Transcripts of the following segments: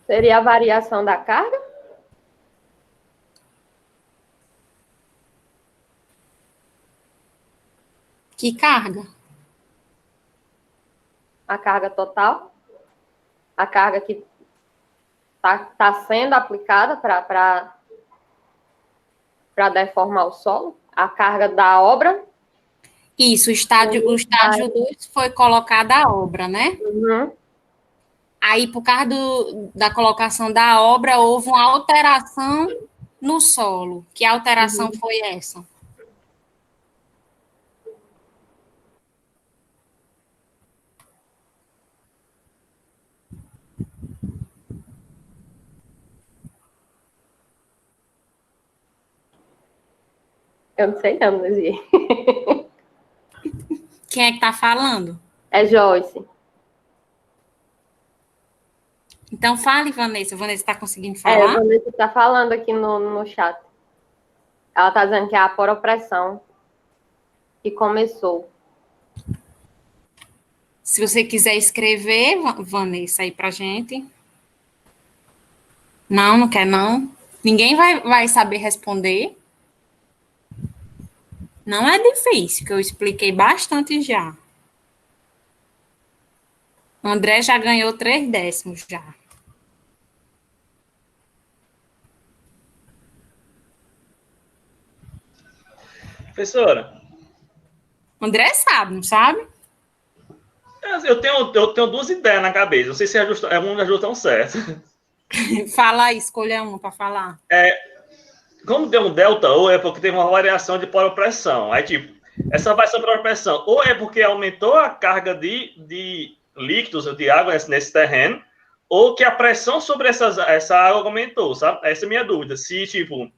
Seria a variação da carga? Que carga? A carga total? A carga que está sendo aplicada para deformar o solo? A carga da obra? Isso, o estágio 2 foi colocada a obra, né? Uhum. Aí, por causa da colocação da obra, houve uma alteração no solo. Que alteração foi essa? Eu não sei não, Lizzie. Quem é que está falando? É Joyce. Então, fale, Vanessa. Vanessa está conseguindo A falar? Vanessa está falando aqui no chat. Ela está dizendo que é a poropressão que começou. Se você quiser escrever, Vanessa, aí pra gente. Não, não quer não. Ninguém vai saber responder. Não é difícil, que eu expliquei bastante já. O André já ganhou 3 décimos já. Professora. O André sabe, não sabe? Eu tenho duas ideias na cabeça. Não sei se uma das duas tão certo. Fala aí, escolha uma para falar. Como deu um delta, ou é porque teve uma variação de poropressão. Aí, tipo, essa variação de poropressão, ou é porque aumentou a carga de líquidos, de água nesse terreno, ou que a pressão sobre essa água aumentou, sabe? Essa é a minha dúvida. Se, tipo,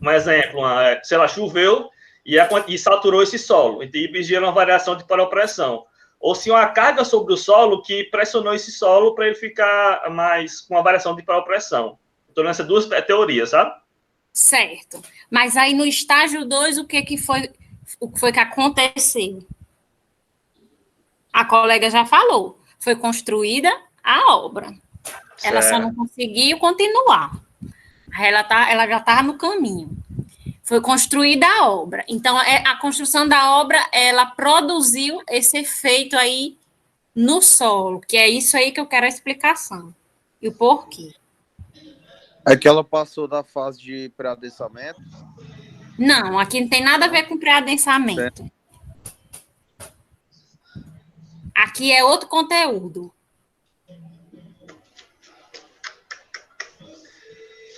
um exemplo, sei lá, choveu e saturou esse solo, e gerou uma variação de poropressão. Ou se uma carga sobre o solo que pressionou esse solo para ele ficar mais com uma variação de poropressão. Estou nessas duas teorias, sabe? Certo. Mas aí no estágio 2, o que foi que aconteceu? A colega já falou. Foi construída a obra. Certo. Ela só não conseguiu continuar. Ela já estava no caminho. Foi construída a obra. Então, a construção da obra, ela produziu esse efeito aí no solo, que é isso aí que eu quero a explicação. E o porquê. É que ela passou da fase de pré-adensamento? Não, aqui não tem nada a ver com pré-adensamento. Aqui é outro conteúdo.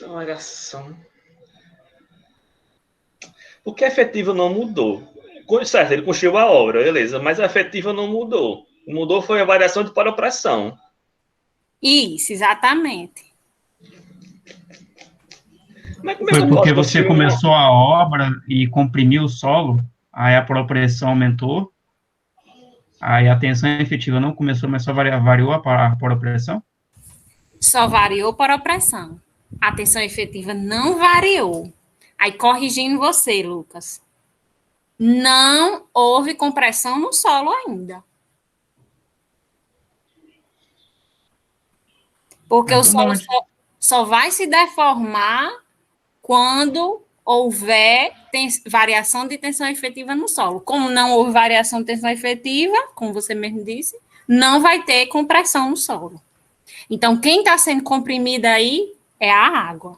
Variação. Porque a efetiva não mudou. Certo, ele construiu a obra, beleza, mas a efetiva não mudou. Mudou foi a variação de poropressão. Isso, exatamente. Foi porque você começou a obra e comprimiu o solo, aí a poropressão aumentou, aí a tensão efetiva não começou, mas só variou a poropressão? Só variou poropressão. A tensão efetiva não variou. Aí, corrigindo você, Lucas. Não houve compressão no solo ainda. Porque o solo só vai se deformar quando houver variação de tensão efetiva no solo. Como não houve variação de tensão efetiva, como você mesmo disse, não vai ter compressão no solo. Então, quem está sendo comprimida aí é a água.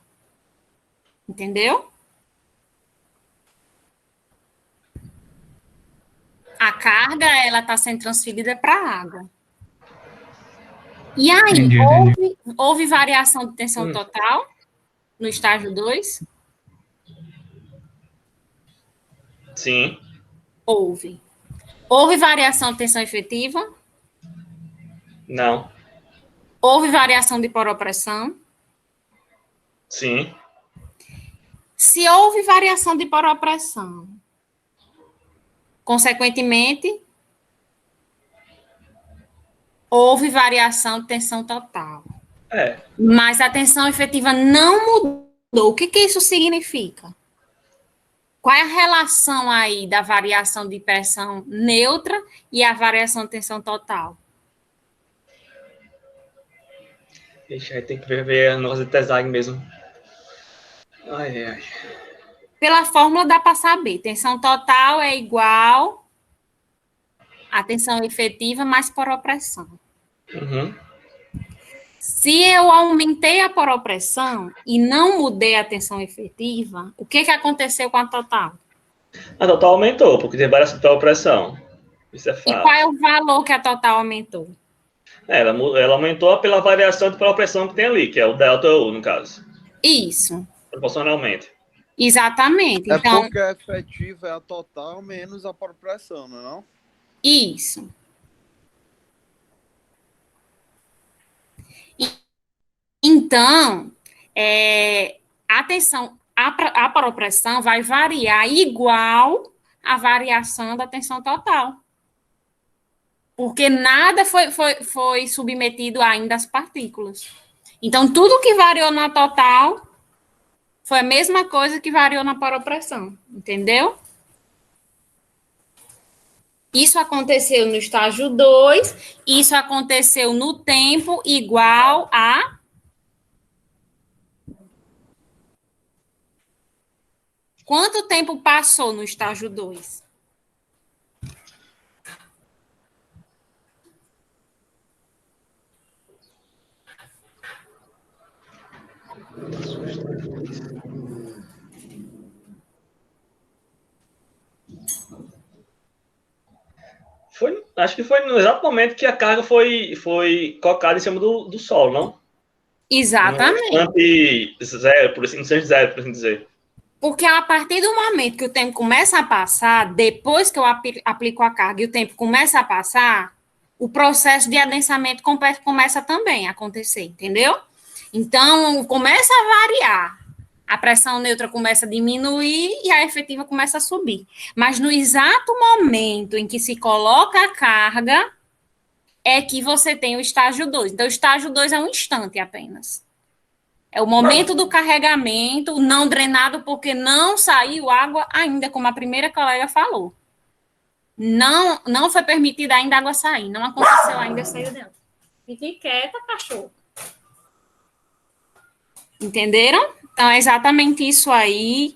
Entendeu? A carga, ela está sendo transferida para a água. E aí, Entendi. houve variação de tensão total no estágio 2? Sim. Houve. Houve variação de tensão efetiva? Não. Houve variação de poropressão? Sim. Se houve variação de poropressão, consequentemente, houve variação de tensão total. Mas a tensão efetiva não mudou. O que isso significa? Qual é a relação aí da variação de pressão neutra e a variação de tensão total? Ixi, aí tem que ver a nossa de Tesag mesmo. Ai, ai. Pela fórmula dá para saber. Tensão total é igual a tensão efetiva mais poropressão. Uhum. Se eu aumentei a poropressão e não mudei a tensão efetiva, o que aconteceu com a total? A total aumentou, porque tem variação de pressão. Isso é E fato. qual é o valor que a total aumentou? Ela aumentou pela variação de pressão que tem ali, que é o delta U, no caso. Isso, Proporcionalmente. exatamente. É Então, porque a efetiva é a total menos a proporção, não é não? isso. Então, a poropressão vai variar igual à variação da tensão total. Porque nada foi submetido ainda às partículas. Então, tudo que variou na total foi a mesma coisa que variou na poropressão, entendeu? Isso aconteceu no estágio 2, isso aconteceu no tempo igual a... Quanto tempo passou no estágio 2? Acho que foi no exato momento que a carga foi colocada em cima do solo, não? Exatamente. No zero, por assim dizer. Porque a partir do momento que o tempo começa a passar, depois que eu aplico a carga e o tempo começa a passar, o processo de adensamento começa também a acontecer, entendeu? Então, começa a variar. A pressão neutra começa a diminuir e a efetiva começa a subir. Mas no exato momento em que se coloca a carga, é que você tem o estágio 2. Então, o estágio 2 é um instante apenas. É o momento do carregamento não drenado porque não saiu água ainda, como a primeira colega falou. Não foi permitida ainda a água sair. Não aconteceu ainda sair dela. Fique quieta, cachorro. Entenderam? Então, é exatamente isso aí.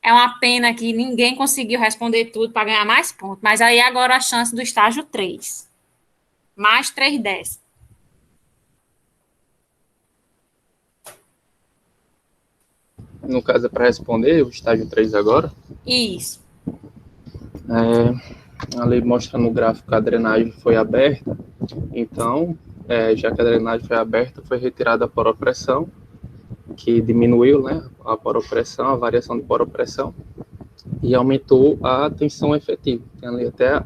É uma pena que ninguém conseguiu responder tudo para ganhar mais pontos. Mas aí agora a chance do estágio 3. Mais 3 décimos. No caso, é para responder o estágio 3 agora. Isso. A lei mostra no gráfico que a drenagem foi aberta. Então, já que a drenagem foi aberta, foi retirada a poropressão, que diminuiu, né, a poropressão, a variação de poropressão, e aumentou a tensão efetiva. Tem ali até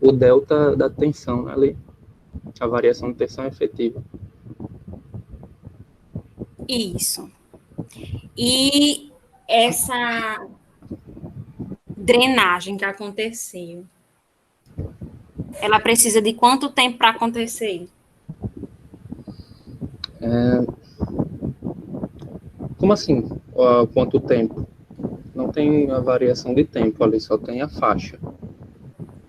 o delta da tensão, né, ali, a variação de tensão efetiva. Isso. E essa drenagem que aconteceu, ela precisa de quanto tempo para acontecer? Como assim? Quanto tempo? Não tem a variação de tempo ali, só tem a faixa.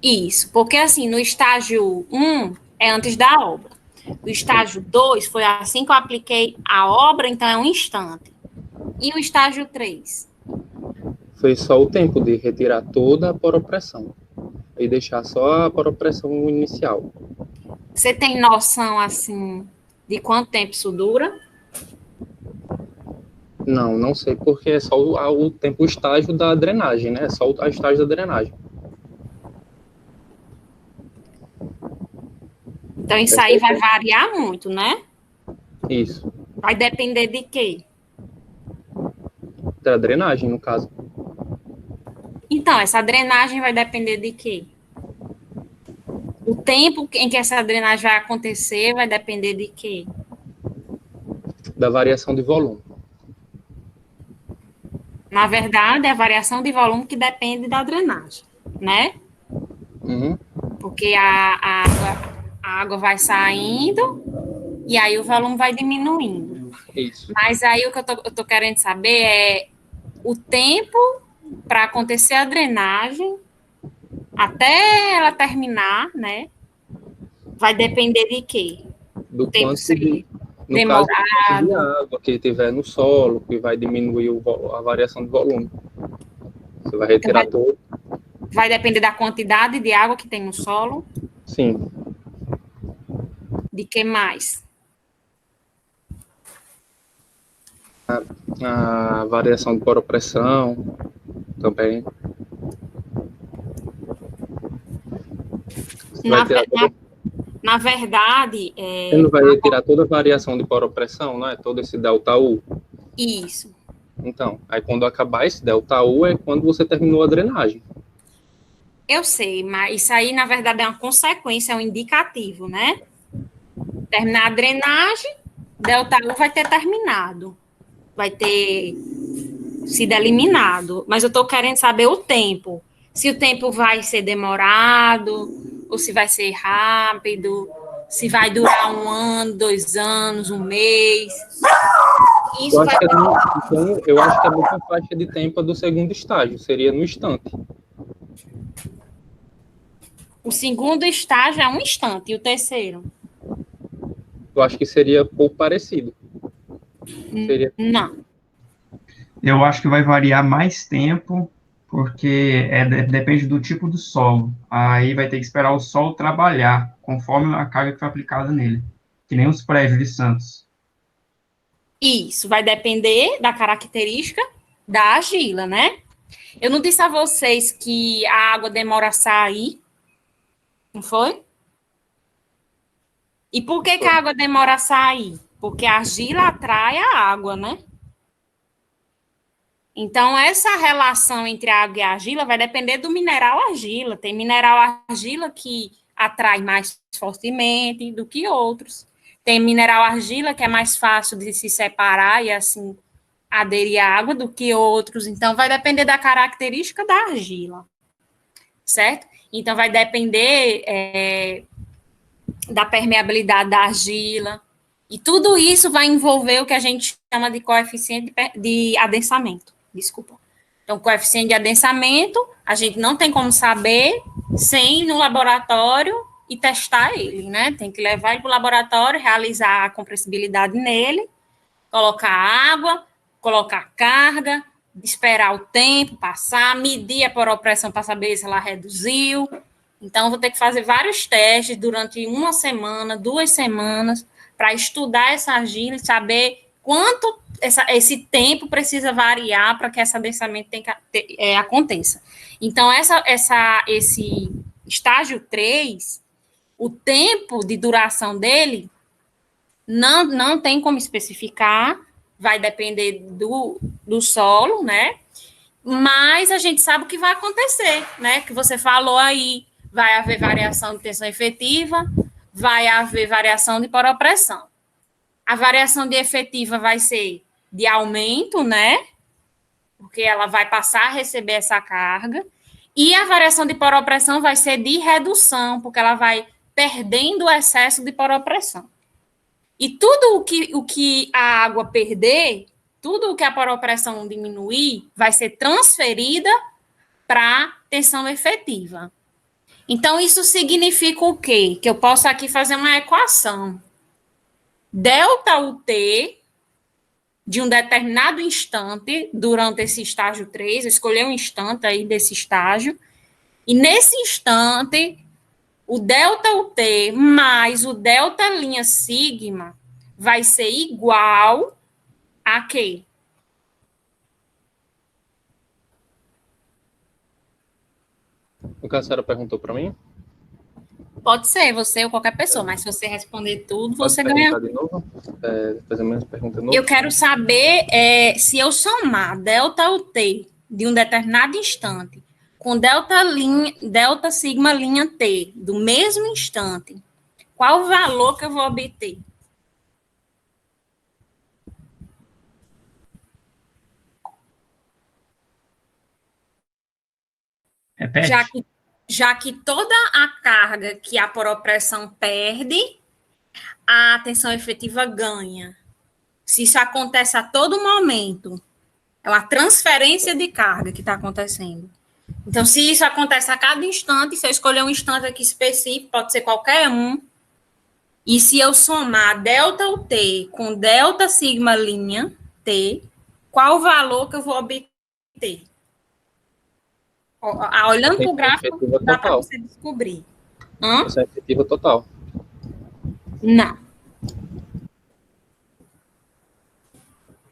Isso, porque assim, no estágio 1 é antes da obra. O estágio 2 foi assim que eu apliquei a obra, então é um instante. E o estágio 3? Foi só o tempo de retirar toda a poropressão e deixar só a poropressão inicial. Você tem noção, assim, de quanto tempo isso dura? Não sei, porque é só o tempo, o estágio da drenagem, né? É só o estágio da drenagem. Então, isso aí vai variar muito, né? Isso. Vai depender de quê? Da drenagem, no caso. Então, essa drenagem vai depender de quê? O tempo em que essa drenagem vai acontecer vai depender de quê? Da variação de volume. Na verdade, é a variação de volume que depende da drenagem, né? Uhum. Porque a água vai saindo e aí o volume vai diminuindo. Isso. Mas aí o que eu tô querendo saber é o tempo para acontecer a drenagem até ela terminar, né? Vai depender de quê? Do Tempo quanto No demorado. caso de água que tiver no solo, que vai diminuir a variação de volume. Você vai retirar todo. Vai depender da quantidade de água que tem no solo. Sim. De que mais? A variação de poropressão também. Você vai tirar Na verdade... Você não vai retirar toda a variação de poropressão, não é? Todo esse delta U. Isso. Então, aí quando acabar esse delta U é quando você terminou a drenagem. Eu sei, mas isso aí, na verdade, é uma consequência, é um indicativo, né? Terminar a drenagem, delta U vai ter terminado. Vai ter sido eliminado. Mas eu estou querendo saber o tempo. Se o tempo vai ser demorado, ou se vai ser rápido, se vai durar 1 ano, 2 anos, 1 mês. Isso Então, eu acho que a mesma faixa de tempo do segundo estágio, seria no instante. O segundo estágio é 1 instante, e o terceiro? Eu acho que seria um pouco parecido. Seria... Não. Eu acho que vai variar mais tempo, porque depende do tipo do solo. Aí vai ter que esperar o solo trabalhar, conforme a carga que foi aplicada nele. Que nem os prédios de Santos. Isso vai depender da característica da argila, né? Eu não disse a vocês que a água demora a sair, não foi? E por que a água demora a sair? Porque a argila atrai a água, né? Então, essa relação entre a água e a argila vai depender do mineral argila. Tem mineral argila que atrai mais fortemente do que outros. Tem mineral argila que é mais fácil de se separar e, assim, aderir à água do que outros. Então, vai depender da característica da argila, certo? Então, vai depender da permeabilidade da argila. E tudo isso vai envolver o que a gente chama de coeficiente de adensamento. Desculpa. Então, coeficiente de adensamento, a gente não tem como saber sem ir no laboratório e testar ele, né? Tem que levar ele para o laboratório, realizar a compressibilidade nele, colocar água, colocar carga, esperar o tempo passar, medir a poropressão para saber se ela reduziu. Então, vou ter que fazer vários testes durante 1 semana, 2 semanas, para estudar essa argila e saber quanto esse tempo precisa variar para que esse adensamento aconteça. Então, esse estágio 3, o tempo de duração dele não tem como especificar, vai depender do solo, né? Mas a gente sabe o que vai acontecer, né? Que você falou aí, vai haver variação de tensão efetiva, vai haver variação de poropressão. A variação de efetiva vai ser de aumento, né? Porque ela vai passar a receber essa carga. E a variação de poropressão vai ser de redução, porque ela vai perdendo o excesso de poropressão. E tudo o que a água perder, tudo o que a poropressão diminuir, vai ser transferida para tensão efetiva. Então, isso significa o quê? Que eu posso aqui fazer uma equação. Delta UT de um determinado instante durante esse estágio 3, escolher um instante aí desse estágio, e nesse instante, o delta UT mais o delta linha sigma vai ser igual a quê? O que a senhora perguntou para mim? Pode ser você ou qualquer pessoa, mas se você responder tudo, Pode você ganha. de novo? Fazer a mesma pergunta de novo? Eu quero saber se eu somar delta UT de um determinado instante com delta sigma linha T do mesmo instante, qual o valor que eu vou obter? Repete. Já que toda a carga que a poropressão perde, a tensão efetiva ganha. Se isso acontece a todo momento, é uma transferência de carga que está acontecendo. Então, se isso acontece a cada instante, se eu escolher um instante aqui específico, pode ser qualquer um, E se eu somar delta UT com delta sigma linha T, qual o valor que eu vou obter? Olhando para o gráfico, dá para você descobrir. Tensão efetiva total. Não.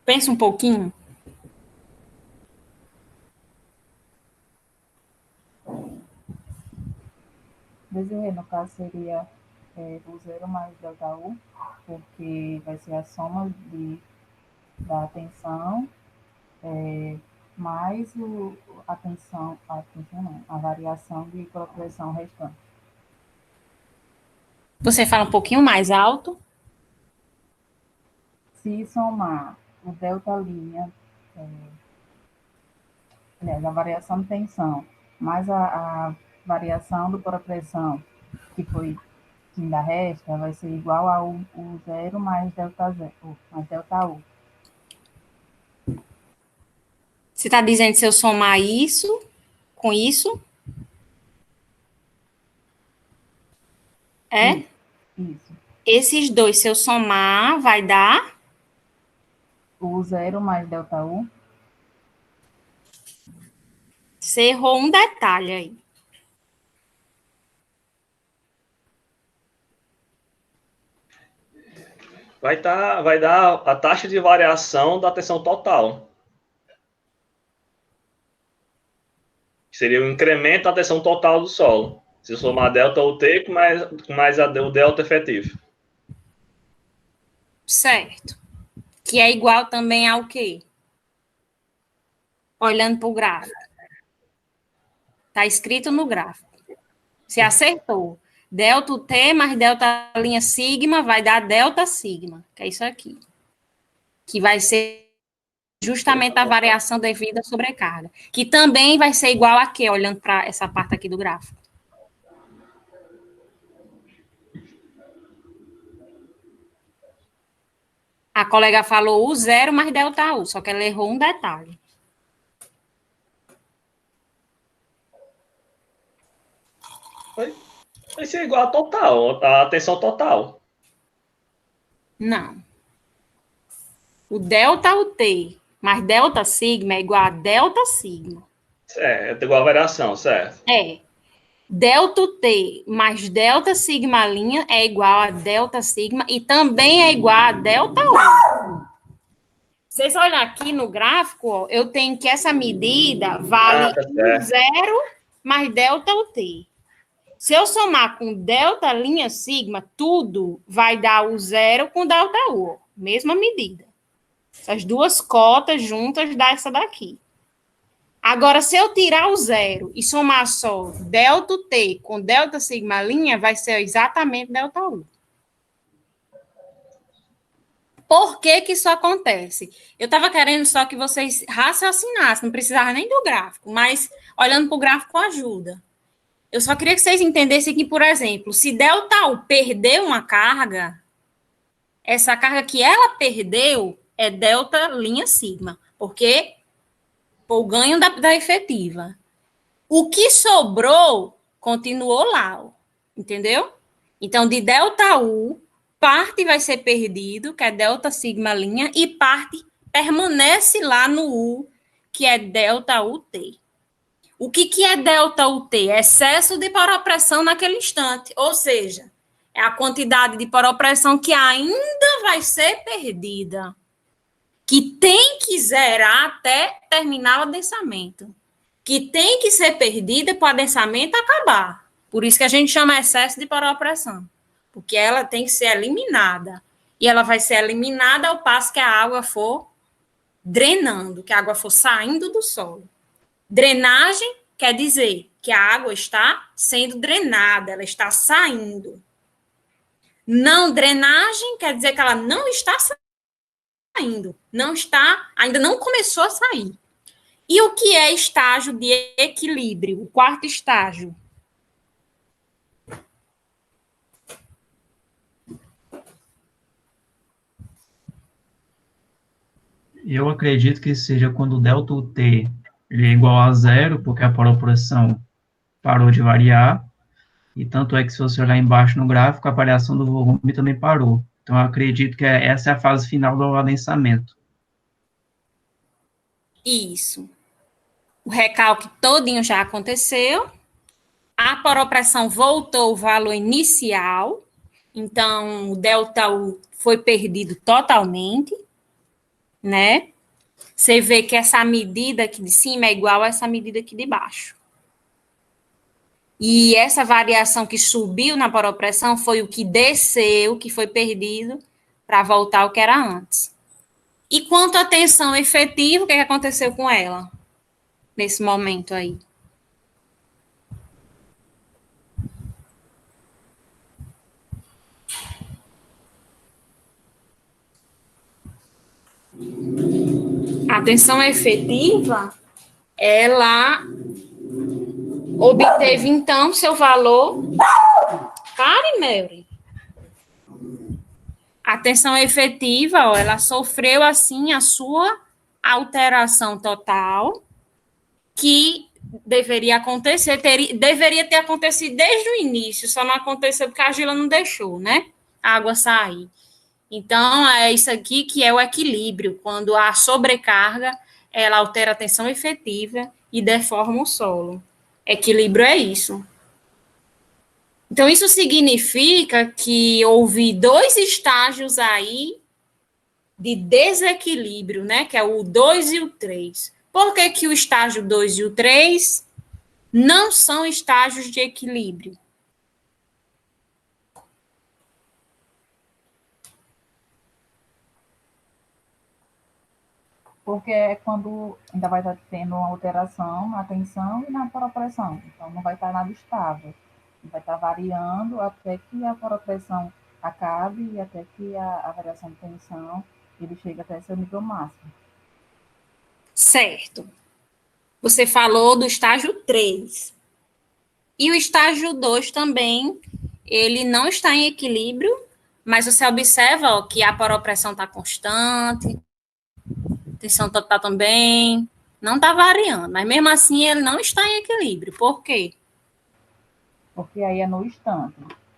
Pensa um pouquinho. No caso, seria o zero mais delta U, porque vai ser a soma da tensão mais a variação de propressão restante. Você fala um pouquinho mais alto? Se somar o delta linha, a variação de tensão, mais a variação do propressão, que ainda resta, vai ser igual ao o zero mais delta U. Você está dizendo que se eu somar isso com isso? É? Isso. Esses dois, se eu somar, vai dar? O zero mais delta U. Você errou um detalhe aí. Vai dar a taxa de variação da tensão total. Seria o incremento da tensão total do solo. Se eu somar delta UT com mais o delta efetivo. Certo. Que é igual também ao quê? Olhando para o gráfico. Está escrito no gráfico. Você acertou. Delta T mais delta linha sigma vai dar delta sigma, que é isso aqui. Que vai ser justamente a variação devida à sobrecarga. Que também vai ser igual a quê? Olhando para essa parte aqui do gráfico. A colega falou U zero mais delta U, só que ela errou um detalhe. Vai ser igual a total, a tensão total. Não. O delta UT mais delta sigma é igual a delta sigma. É igual a variação, certo? É. Delta T mais delta sigma linha é igual a delta sigma e também é igual a delta U. Vocês olham aqui no gráfico, ó, eu tenho que essa medida vale zero mais delta UT. Se eu somar com delta linha sigma, tudo vai dar o zero com delta U. Mesma medida. Essas duas cotas juntas dá essa daqui. Agora, se eu tirar o zero e somar só delta T com delta sigma linha, vai ser exatamente delta U. Por que que isso acontece? Eu estava querendo só que vocês raciocinassem, não precisava nem do gráfico, mas olhando para o gráfico ajuda. Eu só queria que vocês entendessem que, por exemplo, se delta U perder uma carga, essa carga que ela perdeu é delta linha sigma, porque o ganho da efetiva. O que sobrou continuou lá, ó, entendeu? Então, de delta U, parte vai ser perdido, que é delta sigma linha, e parte permanece lá no U, que é delta UT. O que é delta UT? É excesso de poropressão naquele instante, ou seja, é a quantidade de poropressão que ainda vai ser perdida, que tem que zerar até terminar o adensamento, que tem que ser perdida para o adensamento acabar. Por isso que a gente chama excesso de poropressão, porque ela tem que ser eliminada, e ela vai ser eliminada ao passo que a água for drenando, que a água for saindo do solo. Drenagem quer dizer que a água está sendo drenada, ela está saindo. Não drenagem quer dizer que ela não está saindo, não está, ainda não começou a sair. E o que é estágio de equilíbrio? O quarto estágio. Eu acredito que seja quando o delta UT ele é igual a zero, porque a poropressão parou de variar, E tanto é que, se você olhar embaixo no gráfico, a variação do volume também parou. Então, eu acredito que essa é a fase final do adensamento. Isso. O recalque todinho já aconteceu. A poropressão voltou ao valor inicial. Então, o delta U foi perdido totalmente, né? Você vê que essa medida aqui de cima é igual a essa medida aqui de baixo. E essa variação que subiu na poropressão foi o que desceu, que foi perdido, para voltar ao que era antes. E quanto à tensão efetiva, o que aconteceu com ela nesse momento aí? A tensão efetiva, ela obteve, então, seu valor. Pare, Mary. A tensão efetiva, ó, ela sofreu, assim, a sua alteração total, que deveria acontecer, deveria ter acontecido desde o início, só não aconteceu porque a argila não deixou, né? A água sair. Então, é isso aqui que é o equilíbrio, quando a sobrecarga, ela altera a tensão efetiva e deforma o solo. Equilíbrio é isso. Então, isso significa que houve 2 estágios aí de desequilíbrio, né? Que é o 2 e o 3. Por que que o estágio 2 e o 3 não são estágios de equilíbrio? Porque é quando ainda vai estar tendo uma alteração na tensão e na poropressão. Então, não vai estar nada estável. Vai estar variando até que a poropressão acabe e até que a variação de tensão ele chega até seu nível máximo. Certo. Você falou do estágio 3. E o estágio 2 também, ele não está em equilíbrio, mas você observa, ó, que a poropressão está constante, a tensão total também, não está variando, mas mesmo assim ele não está em equilíbrio. Por quê? Porque aí é no instante.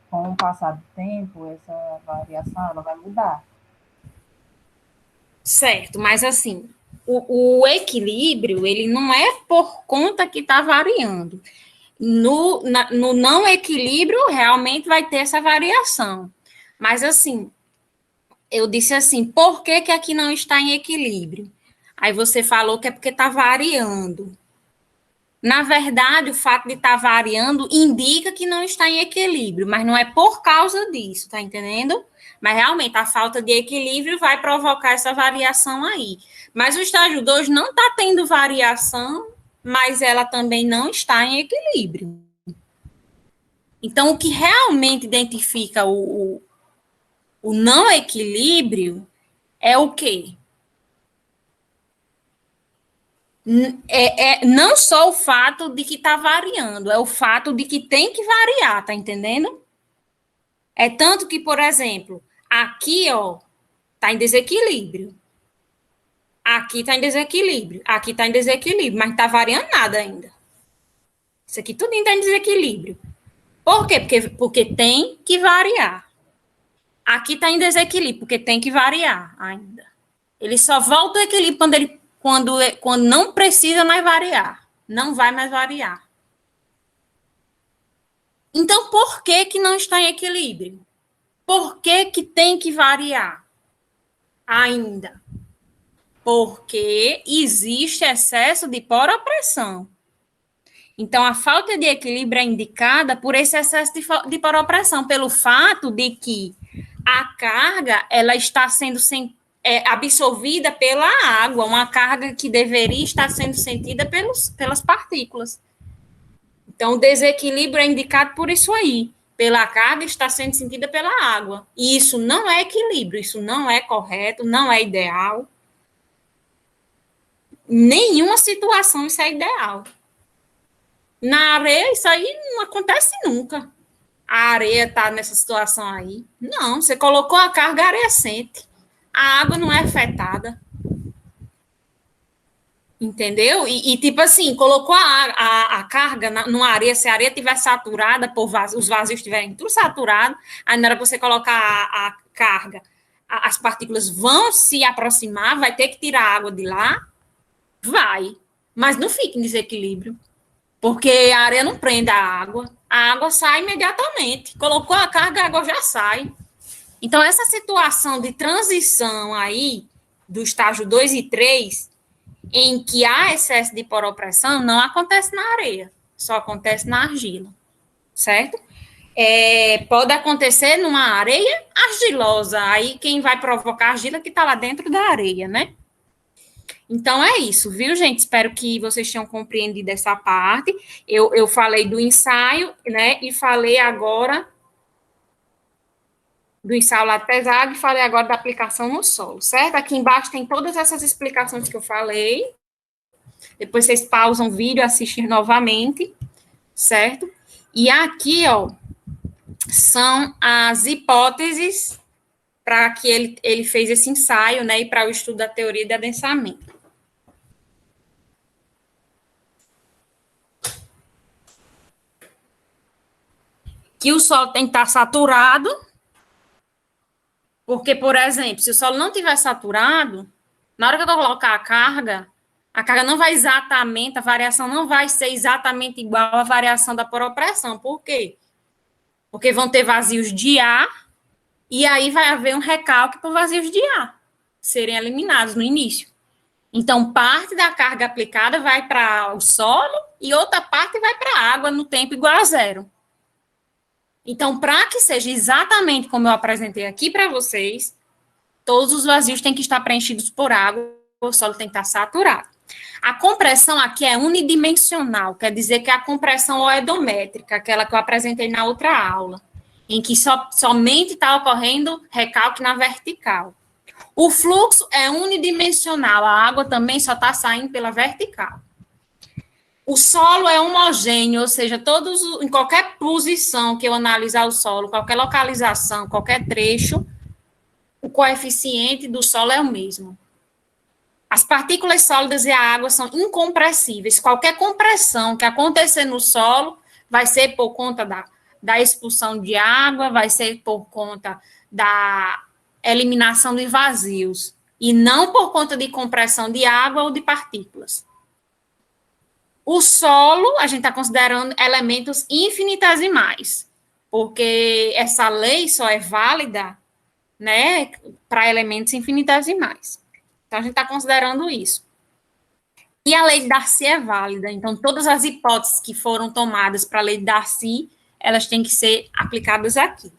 Com o passar do tempo, essa variação ela vai mudar. Certo, mas assim, o equilíbrio, ele não é por conta que está variando. No não equilíbrio, realmente vai ter essa variação. Mas, assim, eu disse assim, por que que aqui não está em equilíbrio? Aí você falou que é porque está variando. Na verdade, o fato de estar variando indica que não está em equilíbrio, mas não é por causa disso, tá entendendo? Mas realmente a falta de equilíbrio vai provocar essa variação aí. Mas o estágio 2 não está tendo variação, mas ela também não está em equilíbrio. Então, o que realmente identifica o não equilíbrio é o quê? Não só o fato de que está variando, é o fato de que tem que variar, tá entendendo? É tanto que, por exemplo, aqui, ó, tá em desequilíbrio. Aqui tá em desequilíbrio. Aqui tá em desequilíbrio, mas não tá variando nada ainda. Isso aqui tudo está em desequilíbrio. Por quê? Porque tem que variar. Aqui tá em desequilíbrio, porque tem que variar ainda. Ele só volta ao equilíbrio quando não precisa mais variar. Não vai mais variar. Então, por que que não está em equilíbrio? Por que que tem que variar ainda? Porque existe excesso de poropressão. Então, a falta de equilíbrio é indicada por esse excesso de poropressão, pelo fato de que a carga ela está sendo absorvida pela água, uma carga que deveria estar sendo sentida pelas partículas. Então, o desequilíbrio é indicado por isso aí, pela carga está sendo sentida pela água. E isso não é equilíbrio, isso não é correto, não é ideal. Nenhuma situação isso é ideal. Na areia, isso aí não acontece nunca. A areia está nessa situação aí. Não, você colocou a carga, a areia sente. A água não é afetada. Entendeu? Tipo assim, colocou a carga numa areia, se a areia estiver saturada, os vazios estiverem tudo saturado, aí na hora que você colocar a carga, as partículas vão se aproximar, vai ter que tirar a água de lá, vai, mas não fica em desequilíbrio, porque a areia não prende a água sai imediatamente. Colocou a carga, a água já sai. Então, essa situação de transição aí, do estágio 2 e 3, em que há excesso de poropressão, não acontece na areia, só acontece na argila, certo? Pode acontecer numa areia argilosa, aí quem vai provocar a argila que está lá dentro da areia, né? Então, é isso, viu, gente? Espero que vocês tenham compreendido essa parte. Eu falei do ensaio, né, e falei agora do ensaio lato pesado e falei agora da aplicação no solo, certo? Aqui embaixo tem todas essas explicações que eu falei. Depois vocês pausam o vídeo, assistem novamente, certo? E aqui, ó, são as hipóteses para que ele fez esse ensaio, né, e para o estudo da teoria de adensamento. Que o solo tem que estar saturado, porque, por exemplo, se o solo não estiver saturado, na hora que eu colocar a carga não vai exatamente, a variação não vai ser exatamente igual à variação da poropressão. Por quê? Porque vão ter vazios de ar, e aí vai haver um recalque por vazios de ar serem eliminados no início. Então, parte da carga aplicada vai para o solo e outra parte vai para a água no tempo igual a zero. Então, para que seja exatamente como eu apresentei aqui para vocês, todos os vazios têm que estar preenchidos por água, o solo tem que estar saturado. A compressão aqui é unidimensional, quer dizer que a compressão oedométrica, aquela que eu apresentei na outra aula, em que somente está ocorrendo recalque na vertical. O fluxo é unidimensional, a água também só está saindo pela vertical. O solo é homogêneo, ou seja, em qualquer posição que eu analisar o solo, qualquer localização, qualquer trecho, o coeficiente do solo é o mesmo. As partículas sólidas e a água são incompressíveis. Qualquer compressão que acontecer no solo vai ser por conta da expulsão de água, vai ser por conta da eliminação de vazios, e não por conta de compressão de água ou de partículas. O solo, a gente está considerando elementos infinitesimais, porque essa lei só é válida, né, para elementos infinitesimais. Então, a gente está considerando isso. E a lei de Darcy é válida, então todas as hipóteses que foram tomadas para a lei de Darcy, elas têm que ser aplicadas aqui.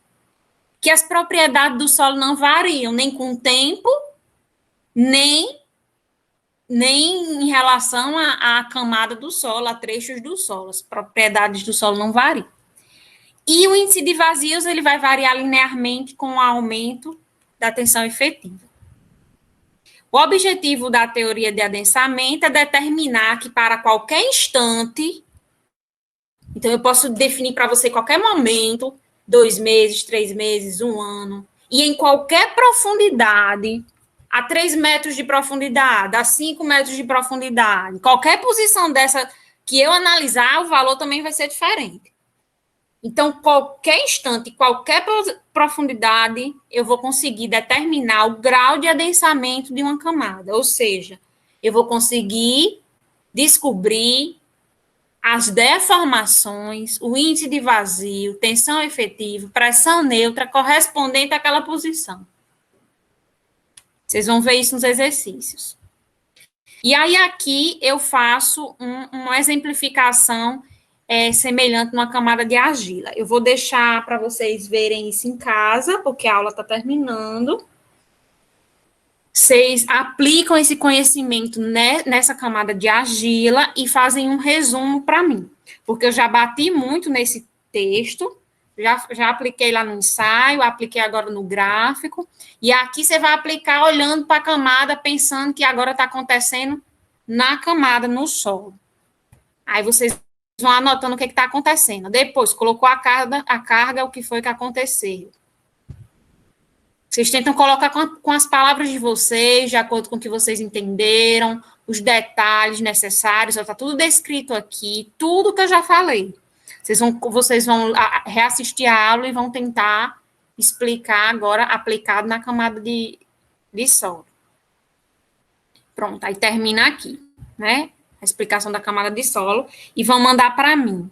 Que as propriedades do solo não variam, nem com o tempo, nem em relação à camada do solo, a trechos do solo. As propriedades do solo não variam. E o índice de vazios, ele vai variar linearmente com o aumento da tensão efetiva. O objetivo da teoria de adensamento é determinar que para qualquer instante, então eu posso definir para você qualquer momento, 2 meses, 3 meses, 1 ano, e em qualquer profundidade, a 3 metros de profundidade, a 5 metros de profundidade, qualquer posição dessa que eu analisar, o valor também vai ser diferente. Então, qualquer instante, qualquer profundidade, eu vou conseguir determinar o grau de adensamento de uma camada, ou seja, eu vou conseguir descobrir as deformações, o índice de vazio, tensão efetiva, pressão neutra correspondente àquela posição. Vocês vão ver isso nos exercícios. E aí, aqui, eu faço uma exemplificação semelhante numa camada de argila. Eu vou deixar para vocês verem isso em casa, porque a aula está terminando. Vocês aplicam esse conhecimento nessa camada de argila e fazem um resumo para mim, porque eu já bati muito nesse texto, já apliquei lá no ensaio, apliquei agora no gráfico, e aqui você vai aplicar olhando para a camada, pensando que agora está acontecendo na camada, no solo. Aí vocês vão anotando o que está acontecendo. Depois, colocou a carga, o que foi que aconteceu. Vocês tentam colocar com as palavras de vocês, de acordo com o que vocês entenderam, os detalhes necessários, está tudo descrito aqui, tudo que eu já falei. Vocês vão reassistir a aula e vão tentar explicar agora aplicado na camada de solo. Pronto, aí termina aqui, né? A explicação da camada de solo e vão mandar para mim.